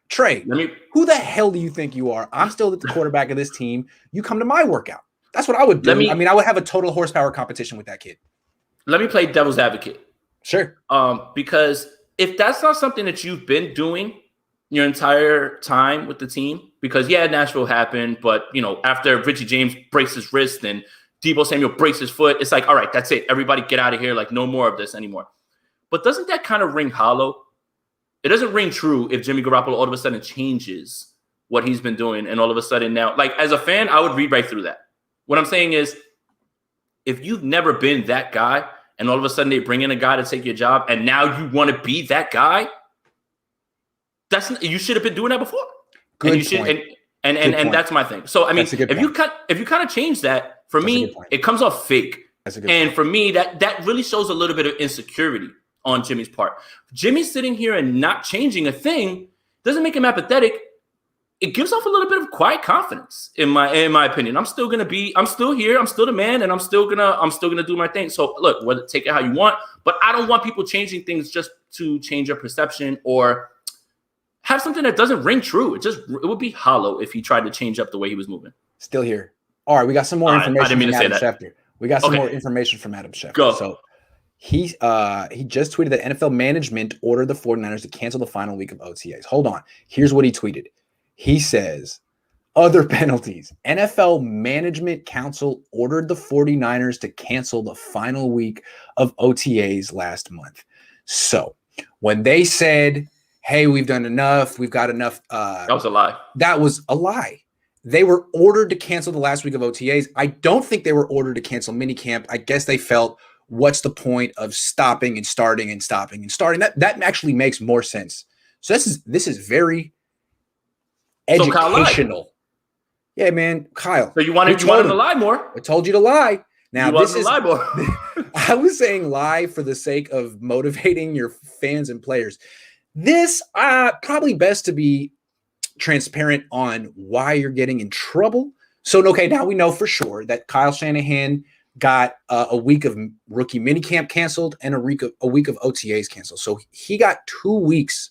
Trey, who the hell do you think you are? I'm still the quarterback of this team. You come to my workout. That's what I would do. I would have a total horsepower competition with that kid. Let me play devil's advocate. Sure. Because if that's not something that you've been doing your entire time with the team, because Nashville happened, but after Richie James breaks his wrist and Deebo Samuel breaks his foot, it's like, all right, that's it. Everybody get out of here. Like, no more of this anymore. But doesn't that kind of ring hollow? It doesn't ring true if Jimmy Garoppolo all of a sudden changes what he's been doing, and all of a sudden now, like, as a fan, I would read right through that. What I'm saying is, if you've never been that guy, and all of a sudden they bring in a guy to take your job, and now you want to be that guy, you should have been doing that before. Good point. And that's my thing. So I mean, if you kind of change that, for me, it comes off fake. And for me, that really shows a little bit of insecurity on Jimmy's part. Jimmy sitting here and not changing a thing doesn't make him apathetic. It gives off a little bit of quiet confidence, in my opinion. I'm still here, I'm still the man, and I'm still gonna do my thing. So look, whether take it how you want, but I don't want people changing things just to change your perception or have something that doesn't ring true. It would be hollow if he tried to change up the way he was moving. Still here. All right, we got some more information from Adam Schefter. We got some more information from Adam Schefter. Go. So he just tweeted that NFL management ordered the 49ers to cancel the final week of OTAs. Hold on. Here's what he tweeted. He says, other penalties. NFL Management Council ordered the 49ers to cancel the final week of OTAs last month. So when they said, hey, we've done enough, we've got enough. That was a lie. That was a lie. They were ordered to cancel the last week of OTAs. I don't think they were ordered to cancel minicamp. I guess they felt, what's the point of stopping and starting and stopping and starting? That actually makes more sense. So this is very educational. So yeah, man, Kyle. So you wanted to lie more. I told you to lie. Now this is lie more. I was saying lie for the sake of motivating your fans and players. This probably best to be transparent on why you're getting in trouble. So, okay, now we know for sure that Kyle Shanahan got a week of rookie minicamp canceled and a week of OTAs canceled. So he got 2 weeks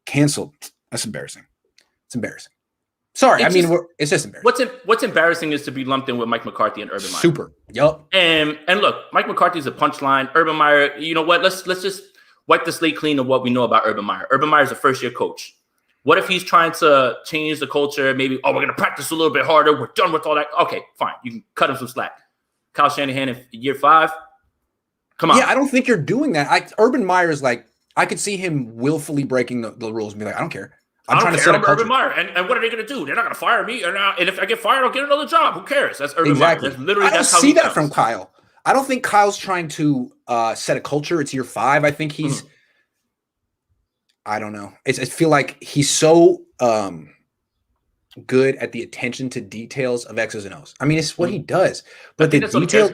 canceled. That's embarrassing. It's embarrassing. Sorry, it's just embarrassing. What's embarrassing is to be lumped in with Mike McCarthy and Urban Meyer. Super. Yup. And look, Mike McCarthy's a punchline. Urban Meyer, you know what? Let's just wipe the slate clean of what we know about Urban Meyer. Urban Meyer's a first-year coach. What if he's trying to change the culture? Maybe, we're going to practice a little bit harder. We're done with all that. Okay, fine. You can cut him some slack. Kyle Shanahan in year 5. Come on. Yeah, I don't think you're doing that. Urban Meyer is like, I could see him willfully breaking the rules and be like, I don't care. I'm trying to set a culture. Urban Meyer. And what are they going to do? They're not going to fire me. And if I get fired, I'll get another job. Who cares? That's Urban Meyer. That's literally I don't see that from Kyle. I don't think Kyle's trying to set a culture. It's year 5. I think he's. I don't know. I feel like he's so good at the attention to details of X's and O's. I mean, it's what he does. But the details.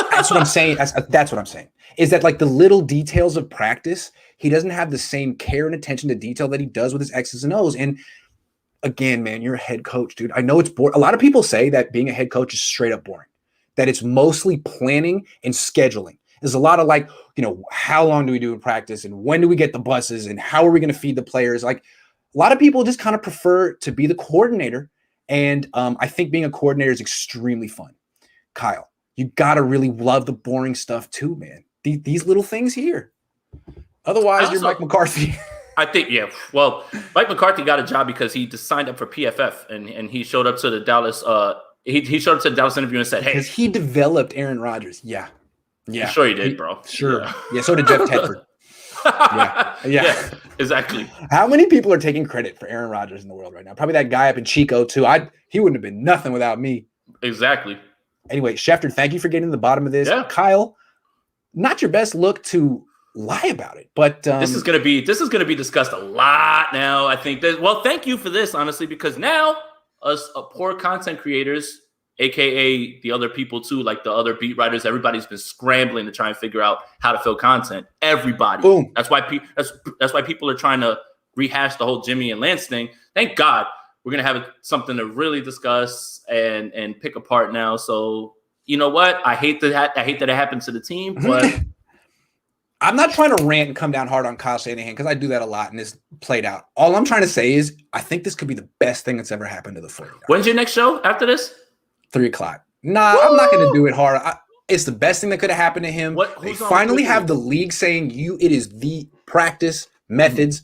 That's what I'm saying. That's what I'm saying. Is that like the little details of practice? He doesn't have the same care and attention to detail that he does with his X's and O's. And again, man, you're a head coach, dude. I know it's boring. A lot of people say that being a head coach is straight up boring. That it's mostly planning and scheduling. There's a lot of like, how long do we do in practice and when do we get the buses and how are we going to feed the players? Like a lot of people just kind of prefer to be the coordinator. And I think being a coordinator is extremely fun. Kyle, you got to really love the boring stuff too, man. These little things here. Otherwise, you're Mike McCarthy. I think, yeah. Well, Mike McCarthy got a job because he just signed up for PFF and he showed up to the Dallas he showed up to the Dallas interview and said, hey. Because he developed Aaron Rodgers. Yeah. Yeah. I'm sure he did, bro. Sure. Yeah, so did Jeff Tedford. Yeah, exactly. How many people are taking credit for Aaron Rodgers in the world right now? Probably that guy up in Chico, too. He wouldn't have been nothing without me. Exactly. Anyway, Schefter, thank you for getting to the bottom of this. Yeah. Kyle, not your best look to lie about it, but this is going to be discussed a lot now. I think that. Well, thank you for this, honestly, because now us poor content creators, aka the other people too, like the other beat writers, everybody's been scrambling to try and figure out how to fill content. Everybody. Boom. That's why people are trying to rehash the whole Jimmy and Lance thing. Thank God we're gonna have something to really discuss and pick apart now. So you know what? I hate that it happened to the team, but. I'm not trying to rant and come down hard on Kyle Shanahan because I do that a lot and it's played out. All I'm trying to say is I think this could be the best thing that's ever happened to the 49ers. When's your next show after this? 3:00. Nah, woo! I'm not going to do it hard. It's the best thing that could have happened to him. They finally have the league saying it is the practice methods.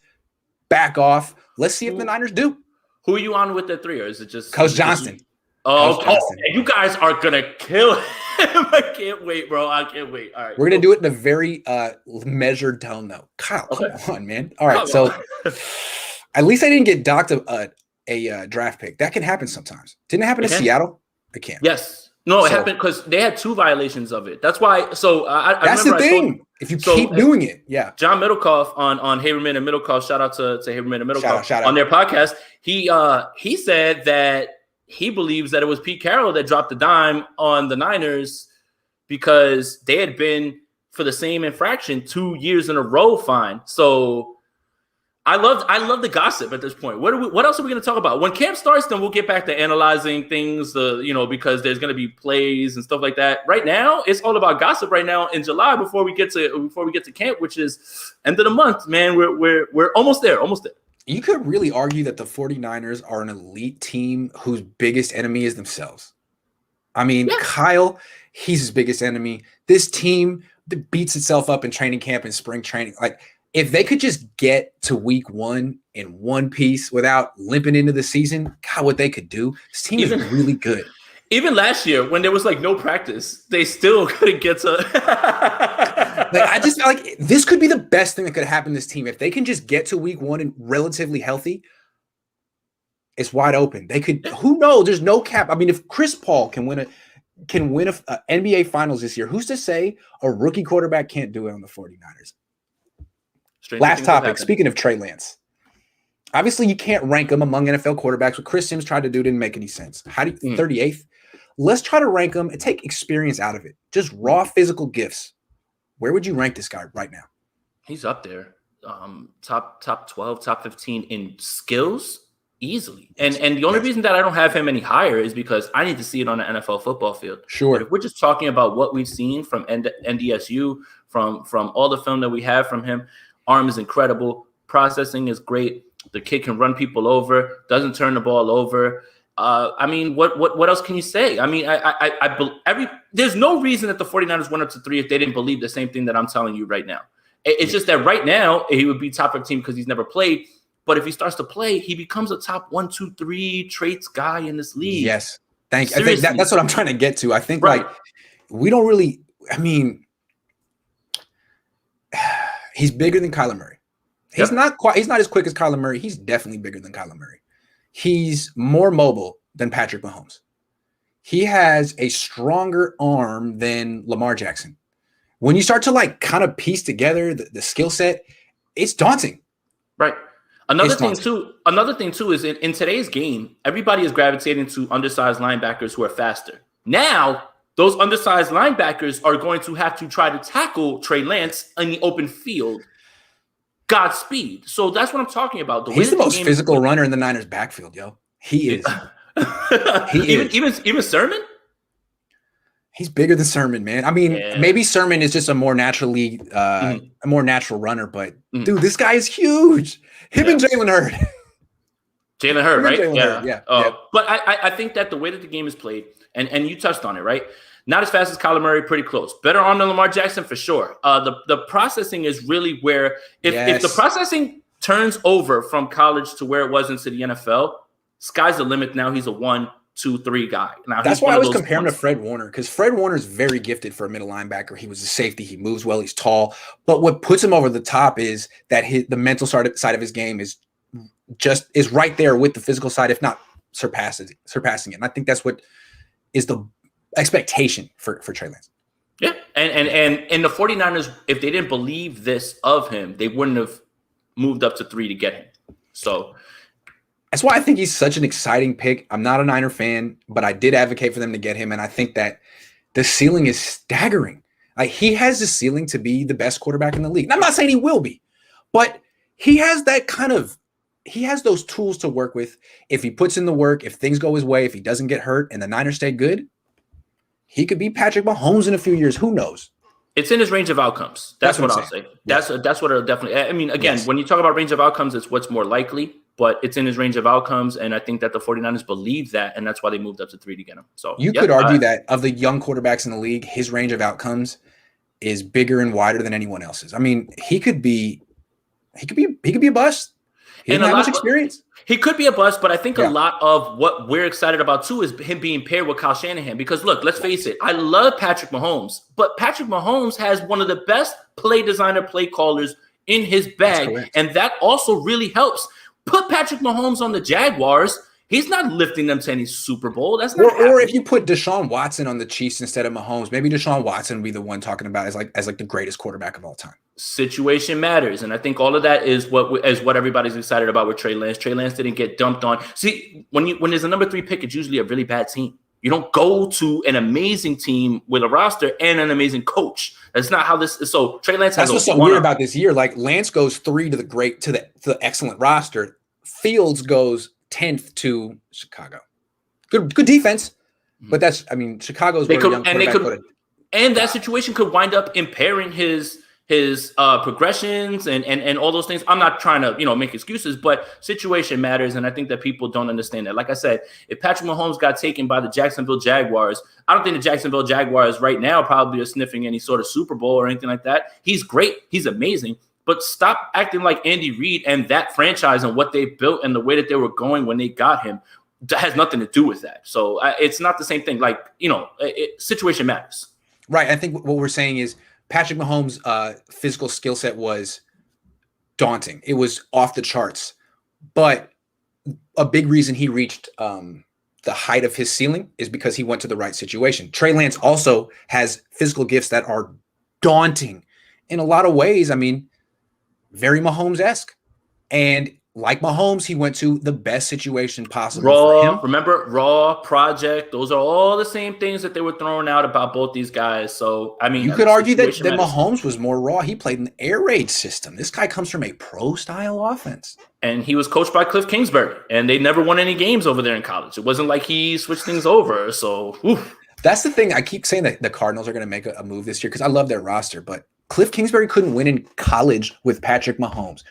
Back off. Let's see if the Niners do. Who are you on with at 3, or is it just Coach Johnston? You guys are gonna kill him. I can't wait, bro. I can't wait. All right, we're gonna do it in a very measured tone, though. Kyle, come on, man. All right, so at least I didn't get docked a draft pick. That can happen sometimes. Didn't it happen in Seattle? It can. Yes. No, it happened because they had 2 violations of it. That's why. So that's the thing. If you keep doing it, yeah. John Middlecoff on Haberman and Middlecoff. Shout out to Haberman and Middlecoff shout on their podcast. He said that. He believes that it was Pete Carroll that dropped the dime on the Niners because they had been for the same infraction 2 years in a row fined. So I love the gossip at this point. What else are we going to talk about? When camp starts, then we'll get back to analyzing things, because there's going to be plays and stuff like that. Right now, it's all about gossip right now in July before we get to camp, which is end of the month, man. We're almost there. You could really argue that the 49ers are an elite team whose biggest enemy is themselves. I mean, yeah. Kyle, he's his biggest enemy. This team that beats itself up in training camp and spring training. Like, if they could just get to week 1 in one piece without limping into the season, God, what they could do. This team is really good. Even last year, when there was no practice, they still couldn't get to. I just feel like this could be the best thing that could happen to this team. If they can just get to week 1 and relatively healthy, it's wide open. They could. Who knows? There's no cap. I mean, if Chris Paul can win a NBA Finals this year, who's to say a rookie quarterback can't do it on the 49ers? Last topic. Speaking of Trey Lance. Obviously, you can't rank him among NFL quarterbacks. What Chris Sims tried to do didn't make any sense. How do you 38th? Let's try to rank him and take experience out of it. Just raw physical gifts. Where would you rank this guy right now? He's up there. Top 12, top 15 in skills easily. And the only reason that I don't have him any higher is because I need to see it on the NFL football field. Sure. But if we're just talking about what we've seen from NDSU, from all the film that we have from him, arm is incredible. Processing is great. The kid can run people over, doesn't turn the ball over. I mean, what else can you say? I mean, there's no reason that the 49ers went up to 3 if they didn't believe the same thing that I'm telling you right now. It's just that right now he would be top 15 because he's never played. But if he starts to play, he becomes a top 1, 2, 3 traits guy in this league. Yes. Thank you. I think that's what I'm trying to get to. I think we don't really, I mean, he's bigger than Kyler Murray. He's not as quick as Kyler Murray. He's definitely bigger than Kyler Murray. He's more mobile than Patrick Mahomes. he has a stronger arm than Lamar Jackson. When you start to like kind of piece together the skill set, it's daunting. Right. Another thing too is in today's game, everybody is gravitating to undersized linebackers who are faster. Now, those undersized linebackers are going to have to try to tackle Trey Lance in the open field. Godspeed. So that's what I'm talking about. He's the most physical runner in the Niners backfield, yo. He is. Even Sermon? He's bigger than Sermon, man. I mean, maybe Sermon is just a more naturally, a more natural runner, but dude, this guy is huge. Him and Jalen Hurd. Jalen Hurd, right? Yeah. But I think that the way that the game is played, and you touched on it, right? Not as fast as Kyler Murray, pretty close. Better arm than Lamar Jackson for sure. The processing is really where if the processing turns over from college to where it was into the NFL, sky's the limit. Now he's a 1, 2, 3 guy. Now that's why I was comparing him to Fred Warner, because Fred Warner is very gifted for a middle linebacker. He was a safety. He moves well. He's tall. But what puts him over the top is that the mental side of his game is right there with the physical side, if not surpassing it. And I think that's what is the expectation for Trey Lance. Yeah. And the 49ers, if they didn't believe this of him, they wouldn't have moved up to 3 to get him. So that's why I think he's such an exciting pick. I'm not a Niner fan, but I did advocate for them to get him. And I think that the ceiling is staggering. Like, he has the ceiling to be the best quarterback in the league. And I'm not saying he will be, but he has those tools to work with. If he puts in the work, if things go his way, if he doesn't get hurt and the Niners stay good, he could be Patrick Mahomes in a few years. Who knows? It's in his range of outcomes. That's what I'll say. That's what it'll definitely. I mean, again, when you talk about range of outcomes, it's what's more likely, but it's in his range of outcomes. And I think that the 49ers believe that, and that's why they moved up to 3 to get him. So you could argue that of the young quarterbacks in the league, his range of outcomes is bigger and wider than anyone else's. I mean, he could be a bust. He doesn't have much experience. He could be a bust, but I think a lot of what we're excited about too is him being paired with Kyle Shanahan. Because look, let's face it, I love Patrick Mahomes, but Patrick Mahomes has one of the best play designer, play callers in his bag, and that also really helps. Put Patrick Mahomes on the Jaguars, he's not lifting them to any Super Bowl. That's not or if you put Deshaun Watson on the Chiefs instead of Mahomes, maybe Deshaun Watson would be the one talking about as like the greatest quarterback of all time. Situation matters, and I think all of that is what everybody's excited about with Trey Lance. Trey Lance didn't get dumped on. See, when there's a number 3 pick, it's usually a really bad team. You don't go to an amazing team with a roster and an amazing coach. That's not how this is. So Trey Lance has. That's what's so weird about this year. Like, Lance goes 3 to the excellent roster. Fields goes 10th to Chicago. Good defense, but Chicago's where a young quarterback put it. And that situation could wind up impairing his progressions and all those things. I'm not trying to, make excuses, but situation matters. And I think that people don't understand that. Like I said, if Patrick Mahomes got taken by the Jacksonville Jaguars, I don't think the Jacksonville Jaguars right now probably are sniffing any sort of Super Bowl or anything like that. He's great. He's amazing. But stop acting like Andy Reid and that franchise and what they built and the way that they were going when they got him. That has nothing to do with that. So it's not the same thing. Like, situation matters. Right. I think what we're saying is Patrick Mahomes' physical skill set was daunting. It was off the charts. But a big reason he reached the height of his ceiling is because he went to the right situation. Trey Lance also has physical gifts that are daunting in a lot of ways. I mean, very Mahomes-esque. And like Mahomes, he went to the best situation possible for him. Remember, raw, project, those are all the same things that they were throwing out about both these guys. So, I mean, you could argue that Mahomes was more raw. He played in the air raid system. This guy comes from a pro-style offense. And he was coached by Cliff Kingsbury, and they never won any games over there in college. It wasn't like he switched things over. So, that's the thing. I keep saying that the Cardinals are going to make a move this year because I love their roster, but Cliff Kingsbury couldn't win in college with Patrick Mahomes.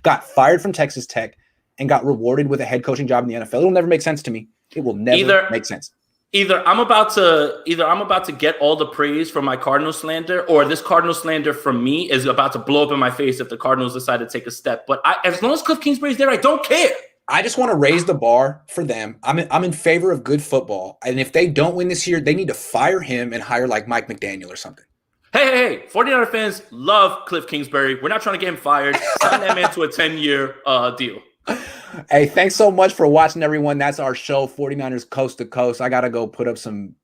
Got fired from Texas Tech and got rewarded with a head coaching job in the NFL. It'll never make sense to me. It will never make sense. Either I'm about to get all the praise from my Cardinal slander, or this Cardinal slander from me is about to blow up in my face if the Cardinals decide to take a step. But as long as Cliff Kingsbury's there, I don't care. I just want to raise the bar for them. I'm in favor of good football. And if they don't win this year, they need to fire him and hire like Mike McDaniel or something. Hey, 49er fans love Cliff Kingsbury. We're not trying to get him fired. Sign that man to a 10-year deal. Hey, thanks so much for watching, everyone. That's our show, 49ers Coast to Coast. I got to go put up some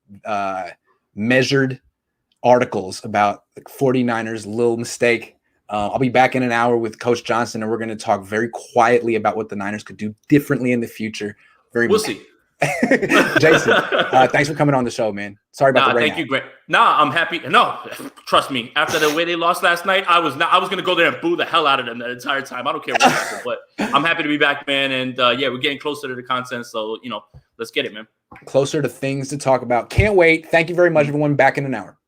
measured articles about the 49ers' little mistake. I'll be back in an hour with Coach Johnson, and we're going to talk very quietly about what the Niners could do differently in the future. We'll see. Jason, thanks for coming on the show, man. Sorry about the rain. Thank you, Grant. I'm happy. No, trust me. After the way they lost last night, I was going to go there and boo the hell out of them the entire time. I don't care what happened, but I'm happy to be back, man. And we're getting closer to the content, so let's get it, man. Closer to things to talk about. Can't wait. Thank you very much, everyone. Back in an hour.